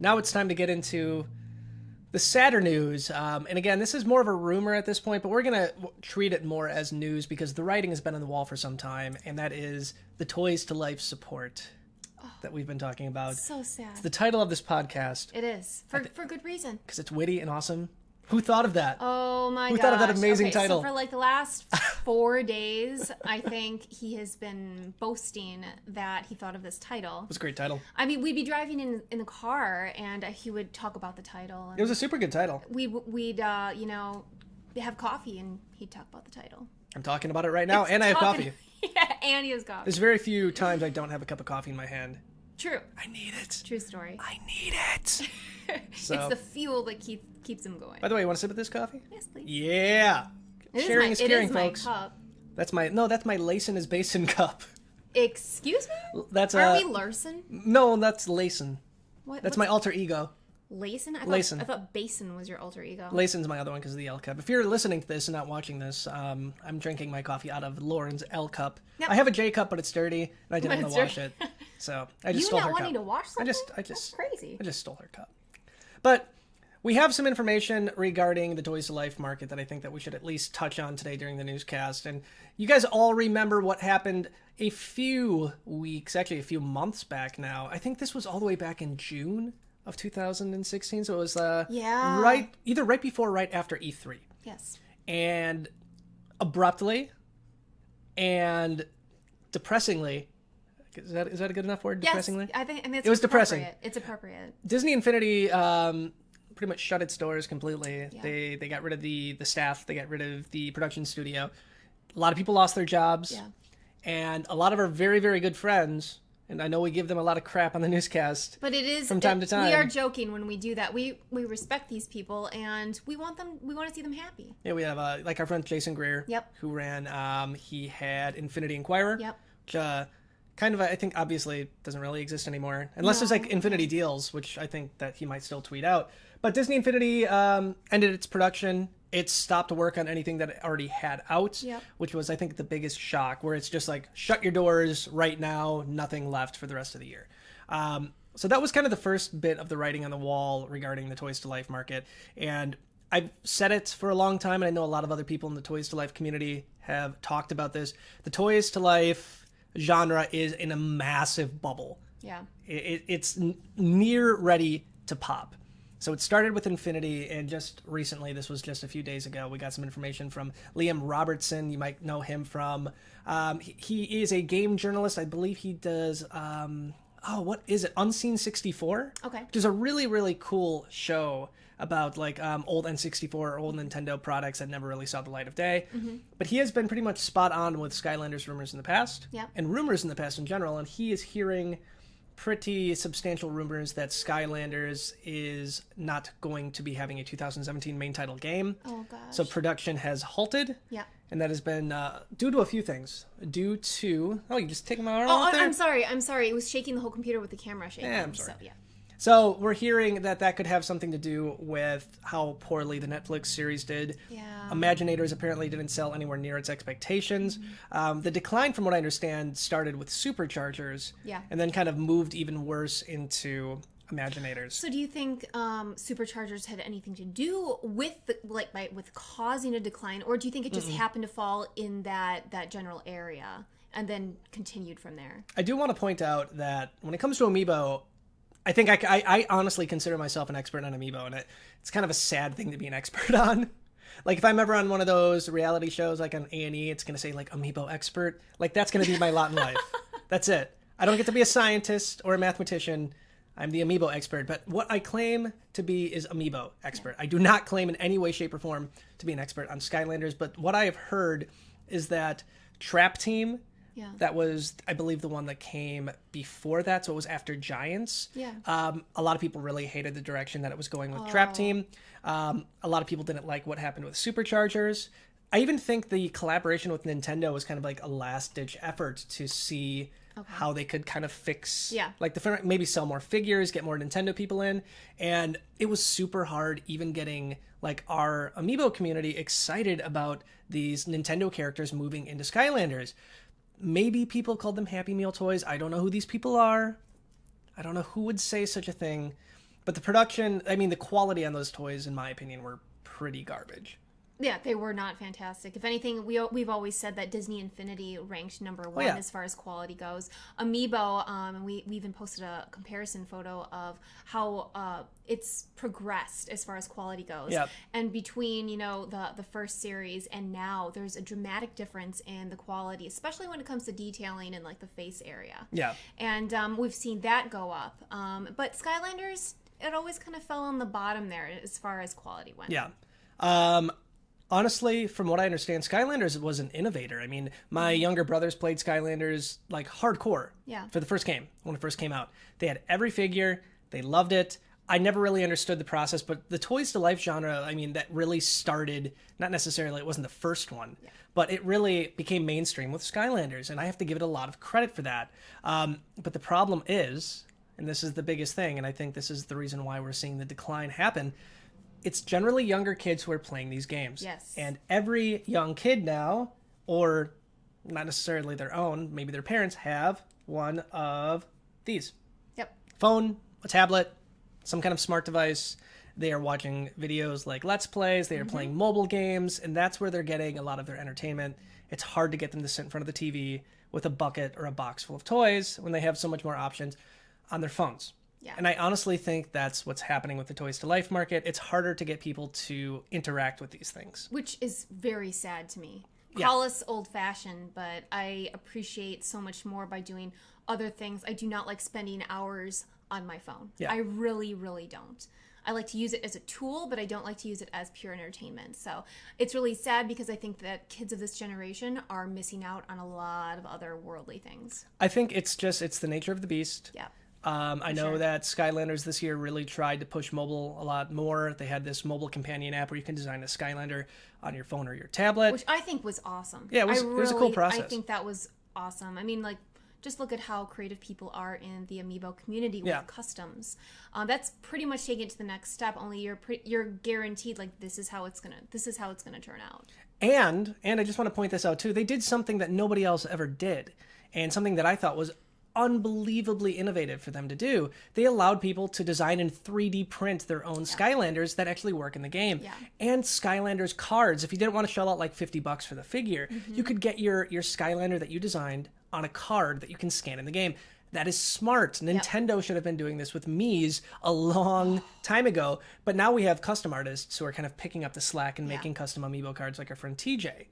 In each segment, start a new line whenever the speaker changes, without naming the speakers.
now it's time to get into the sadder news. And again, this is more of a rumor at this point, but we're going to treat it more as news because the writing has been on the wall for some time, and that is the Toys to Life support that we've been talking about.
So sad.
It's the title of this podcast.
It is. For good reason.
Because it's witty and awesome. Who thought of that?
Oh my gosh.
Who thought of that amazing title?
So for like the last 4 days, I think he has been boasting that he thought of this title.
It was a great title.
I mean, we'd be driving in the car and he would talk about the title. And
it was a super good title.
We'd have coffee and he'd talk about the title.
I'm talking about it right now, and I have coffee.
Yeah, and he has coffee.
There's very few times I don't have a cup of coffee in my hand.
True.
I need it.
True story.
I need it. So,
it's the fuel that keeps him going.
By the way, you want to sip of this coffee?
Yes, please.
Yeah. Sharing is caring, folks.
My cup.
That's my Lacin is Basin cup.
Excuse me?
That's
Aren't we Larson?
No, that's Lacin. That's my alter ego.
Lacin? I thought Basin was your alter ego.
Lacin's my other one because of the L cup. If you're listening to this and not watching this, I'm drinking my coffee out of Lauren's L cup. Yep. I have a J cup, but it's dirty, and I didn't want to wash it. So I just stole her cup.
You not wanting to wash something?
That's
crazy.
I just stole her cup. But we have some information regarding the Toys to Life market that I think that we should at least touch on today during the newscast. And you guys all remember what happened a few weeks, actually a few months back now. I think this was all the way back in June of 2016. So it was either right before or right after E3.
Yes. And
abruptly and depressingly, is that a good enough word? Depressingly?
Yes, I think
it was depressing.
It's appropriate.
Disney Infinity pretty much shut its doors completely.
Yeah.
They got rid of the staff. They got rid of the production studio. A lot of people lost their jobs.
Yeah.
And a lot of our very, very good friends, and I know we give them a lot of crap on the newscast.
But it is
from time to time.
We are joking when we do that. We respect these people and we want to see them happy.
Yeah, we have like our friend Jason Greer.
Yep.
Who ran he had Infinity Inquirer.
Yep.
Which kind of, I think, obviously doesn't really exist anymore. Unless there's like Infinity Deals, which I think that he might still tweet out. But Disney Infinity ended its production. It stopped work on anything that it already had out, which was, I think, the biggest shock, where it's just like, shut your doors right now, nothing left for the rest of the year. So that was kind of the first bit of the writing on the wall regarding the Toys to Life market. And I've said it for a long time, and I know a lot of other people in the Toys to Life community have talked about this. The Toys to Life genre is in a massive bubble.
Yeah.
It's near ready to pop. So it started with Infinity, and just recently, this was just a few days ago, we got some information from Liam Robertson. You might know him from, he is a game journalist. I believe he does, what is it? Unseen 64?
Okay.
Which is a really, really cool show about like old N64 or old Nintendo products that never really saw the light of day. Mm-hmm. But he has been pretty much spot on with Skylanders rumors in the past, and rumors in the past in general, and he is hearing pretty substantial rumors that Skylanders is not going to be having a 2017 main title game.
Oh, gosh.
So production has halted.
Yeah.
And that has been due to a few things. Due to... Oh, you just taking my arm off there?
I'm sorry. It was shaking the whole computer with the camera shaking.
Yeah, I'm sorry.
So, yeah.
So we're hearing that could have something to do with how poorly the Netflix series did.
Yeah.
Imaginators apparently didn't sell anywhere near its expectations. Mm-hmm. The decline, from what I understand, started with Superchargers.
Yeah.
And then kind of moved even worse into Imaginators.
So do you think Superchargers had anything to do with with causing a decline, or do you think it just happened to fall in that general area and then continued from there?
I do want to point out that when it comes to Amiibo, I think I honestly consider myself an expert on Amiibo, and it's kind of a sad thing to be an expert on. Like, if I'm ever on one of those reality shows, like on A&E, it's going to say, like, Amiibo expert. Like, that's going to be my lot in life. That's it. I don't get to be a scientist or a mathematician. I'm the Amiibo expert. But what I claim to be is Amiibo expert. I do not claim in any way, shape, or form to be an expert on Skylanders. But what I have heard is that Trap Team...
Yeah.
That was, I believe, the one that came before that, so it was after Giants.
Yeah.
A lot of people really hated the direction that it was going with Trap Team. A lot of people didn't like what happened with Superchargers. I even think the collaboration with Nintendo was kind of like a last-ditch effort to see how they could kind of fix, like maybe sell more figures, get more Nintendo people in. And it was super hard even getting like our Amiibo community excited about these Nintendo characters moving into Skylanders. Maybe people called them Happy Meal toys. I don't know who these people are. I don't know who would say such a thing. But the production, I mean, the quality on those toys, in my opinion, were pretty garbage.
Yeah, they were not fantastic. If anything, we've always said that Disney Infinity ranked number one as far as quality goes. Amiibo, and we even posted a comparison photo of how it's progressed as far as quality goes.
Yep.
And between, the first series and now, there's a dramatic difference in the quality, especially when it comes to detailing in like the face area.
Yeah.
And we've seen that go up. But Skylanders, it always kind of fell on the bottom there as far as quality went.
Yeah. Honestly, from what I understand, Skylanders was an innovator. I mean, my younger brothers played Skylanders like hardcore for the first game, when it first came out. They had every figure. They loved it. I never really understood the process, but the Toys to Life genre, I mean, that really started, not necessarily, it wasn't the first one, but it really became mainstream with Skylanders, and I have to give it a lot of credit for that. But the problem is, and this is the biggest thing, and I think this is the reason why we're seeing the decline happen, it's generally younger kids who are playing these games.
Yes.
And every young kid now, or not necessarily their own, maybe their parents have one of these.
Yep.
Phone, a tablet, some kind of smart device. They are watching videos like Let's Plays. They are playing mobile games, and that's where they're getting a lot of their entertainment. It's hard to get them to sit in front of the TV with a bucket or a box full of toys when they have so much more options on their phones.
Yeah.
And I honestly think that's what's happening with the Toys to Life market. It's harder to get people to interact with these things.
Which is very sad to me.
Yeah.
Call us old-fashioned, but I appreciate so much more by doing other things. I do not like spending hours on my phone.
Yeah.
I really, really don't. I like to use it as a tool, but I don't like to use it as pure entertainment. So it's really sad because I think that kids of this generation are missing out on a lot of other worldly things.
I think it's the nature of the beast.
Yeah.
I know that Skylanders this year really tried to push mobile a lot more. They had this mobile companion app where you can design a Skylander on your phone or your tablet.
Which I think was awesome.
Yeah, it was a cool process.
I think that was awesome. I mean, like, just look at how creative people are in the Amiibo community with customs. That's pretty much taking it to the next step. Only you're guaranteed, like, this is how it's gonna turn out.
And I just want to point this out too. They did something that nobody else ever did, and something that I thought was unbelievably innovative for them to do. They allowed people to design and 3D print their own Skylanders that actually work in the game.
Yeah.
And Skylanders cards. If you didn't want to shell out like $50 for the figure, you could get your Skylander that you designed on a card that you can scan in the game. That is smart. Nintendo should have been doing this with Mii's a long time ago, but now we have custom artists who are kind of picking up the slack and making custom Amiibo cards, like our friend TJ.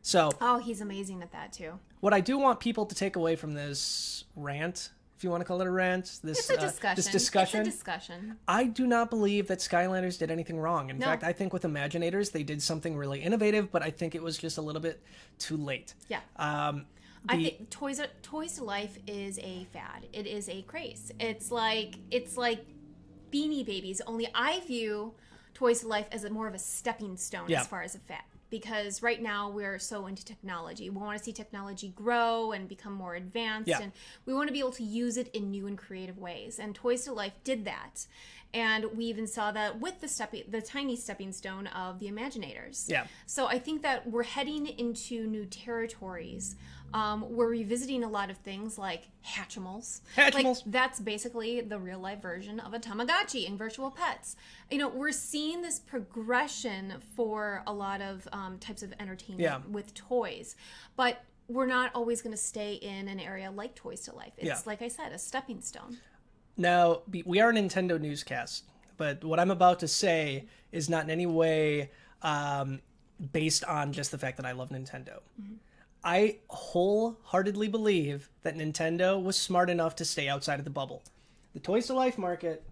So,
he's amazing at that too.
What I do want people to take away from this rant, if you want to call it a rant,
it's a discussion.
This discussion,
it's a discussion.
I do not believe that Skylanders did anything wrong. In fact, I think with Imaginators, they did something really innovative, but I think it was just a little bit too late.
Yeah. I think Toys to Life is a fad. It is a craze. It's like Beanie Babies, only I view Toys to Life as more of a stepping stone as far as a fad. Because right now we're so into technology. We want to see technology grow and become more advanced, and we want to be able to use it in new and creative ways. And Toys to Life did that. And we even saw that with the tiny stepping stone of the Imaginators. Yeah. So I think that we're heading into new territories. We're revisiting a lot of things like Hatchimals. Like, that's basically the real life version of a Tamagotchi in virtual pets. We're seeing this progression for a lot of types of entertainment with toys, but we're not always going to stay in an area like Toys to Life. It's like I said, a stepping stone.
Now, we are a Nintendo newscast, but what I'm about to say is not in any way based on just the fact that I love Nintendo. Mm-hmm. I wholeheartedly believe that Nintendo was smart enough to stay outside of the bubble. The Toys to Life market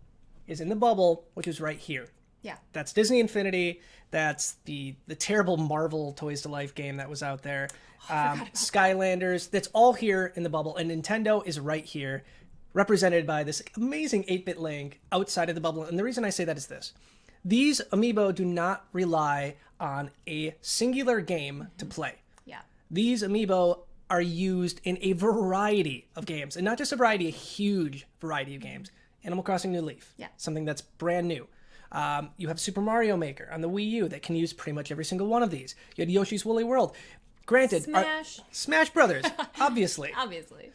is in the bubble, which is right here. Yeah. That's Disney Infinity. That's the terrible Marvel Toys to Life game that was out there. Skylanders. That's all here in the bubble. And Nintendo is right here, represented by this amazing 8-bit Link outside of the bubble. And the reason I say that is this. These Amiibo do not rely on a singular game to play. Yeah. These Amiibo are used in a variety of games. And not just a variety, a huge variety of games. Animal Crossing New Leaf. Yeah. Something that's brand new. You have Super Mario Maker on the Wii U that can use pretty much every single one of these. You had Yoshi's Woolly World. Granted,
Smash
Brothers, obviously.
Obviously.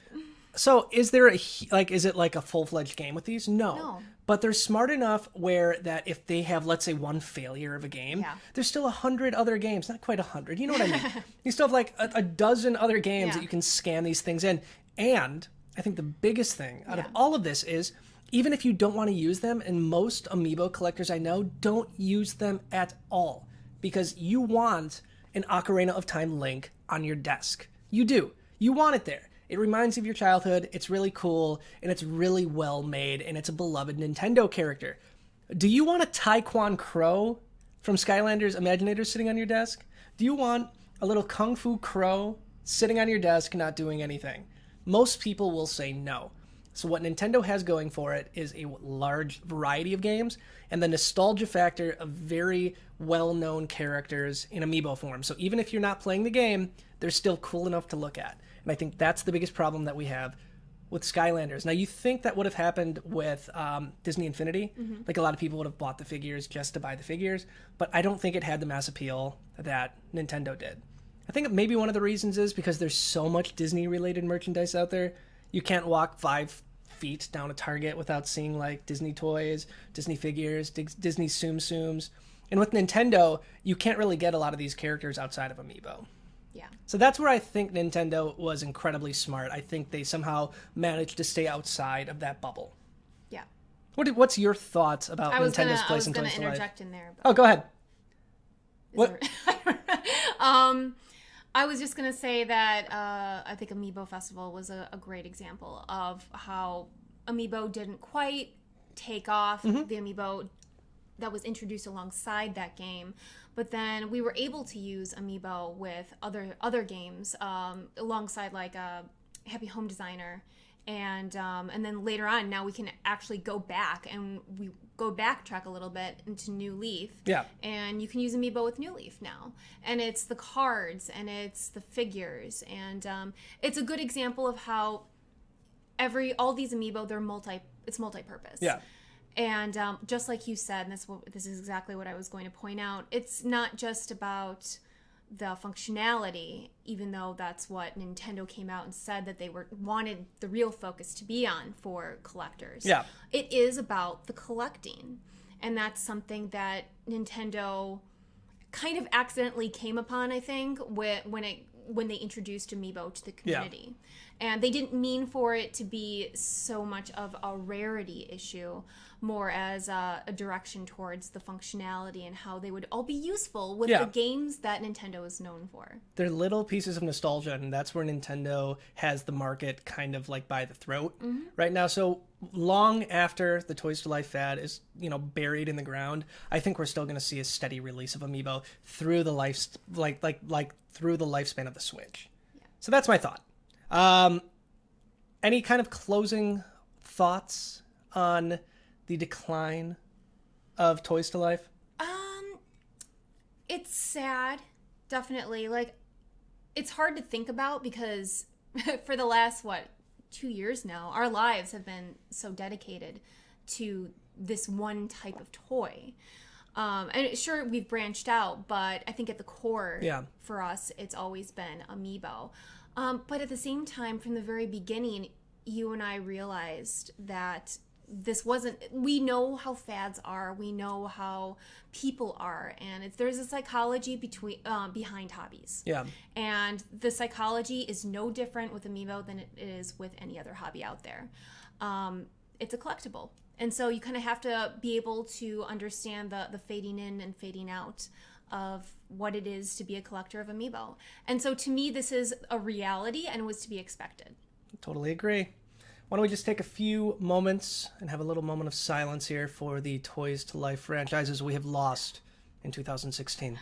So is there is it like a full-fledged game with these?
No.
But they're smart enough where that if they have, let's say, one failure of a game, there's still 100 other games, not quite 100, you know what I mean? You still have like a dozen other games that you can scan these things in. And I think the biggest thing out of all of this is, even if you don't want to use them, and most Amiibo collectors I know don't use them at all, because you want an Ocarina of Time Link on your desk. You do. You want it there. It reminds you of your childhood, it's really cool, and it's really well made, and it's a beloved Nintendo character. Do you want a Taekwon Crow from Skylanders Imaginators sitting on your desk? Do you want a little Kung Fu Crow sitting on your desk not doing anything? Most people will say no. So what Nintendo has going for it is a large variety of games, and the nostalgia factor of very well-known characters in Amiibo form. So even if you're not playing the game, they're still cool enough to look at. And I think that's the biggest problem that we have with Skylanders. Now, you think that would have happened with Disney Infinity? Mm-hmm. Like, a lot of people would have bought the figures just to buy the figures, but I don't think it had the mass appeal that Nintendo did. I think maybe one of the reasons is because there's so much Disney-related merchandise out there. You can't walk 5 feet down a Target without seeing, like, Disney toys, Disney figures, Disney Tsum Tsums. And with Nintendo, you can't really get a lot of these characters outside of Amiibo.
Yeah.
So that's where I think Nintendo was incredibly smart. I think they somehow managed to stay outside of that bubble.
Yeah.
What's your thoughts about Nintendo's place in Toy Story? I was going to
interject in there.
Oh, go ahead.
What? I was just going to say that I think Amiibo Festival was a great example of how Amiibo didn't quite take off. Mm-hmm. The Amiibo that was introduced alongside that game, but then we were able to use Amiibo with other games alongside, like Happy Home Designer, and then later on, now we can actually go back and we go backtrack a little bit into New Leaf.
Yeah.
And you can use Amiibo with New Leaf now, and it's the cards and it's the figures, and it's a good example of how all these Amiibo, it's multi-purpose.
Yeah.
And just like you said, and this is exactly what I was going to point out, it's not just about the functionality, even though that's what Nintendo came out and said that they wanted the real focus to be on for collectors.
Yeah.
It is about the collecting. And that's something that Nintendo kind of accidentally came upon, I think, when they introduced Amiibo to the community. Yeah. And they didn't mean for it to be so much of a rarity issue, more as a direction towards the functionality and how they would all be useful with the games that Nintendo is known for. They're
little pieces of nostalgia, and that's where Nintendo has the market kind of like by the throat right now. So long after the Toys to Life fad is, buried in the ground, I think we're still going to see a steady release of Amiibo through the through the lifespan of the Switch. Yeah. So that's my thought. Any kind of closing thoughts on the decline of Toys to Life?
It's sad, definitely. Like, it's hard to think about because for the last 2 years now, our lives have been so dedicated to this one type of toy. And sure, we've branched out, but I think at the core for us, it's always been Amiibo. But at the same time, from the very beginning, you and I realized that we know how fads are, we know how people are, and there's a psychology behind hobbies.
Yeah.
And the psychology is no different with Amiibo than it is with any other hobby out there. It's a collectible. And so you kind of have to be able to understand the fading in and fading out of what it is to be a collector of Amiibo. And so to me, this is a reality and was to be expected.
Totally agree. Why don't we just take a few moments and have a little moment of silence here for the Toys to Life franchises we have lost in 2016.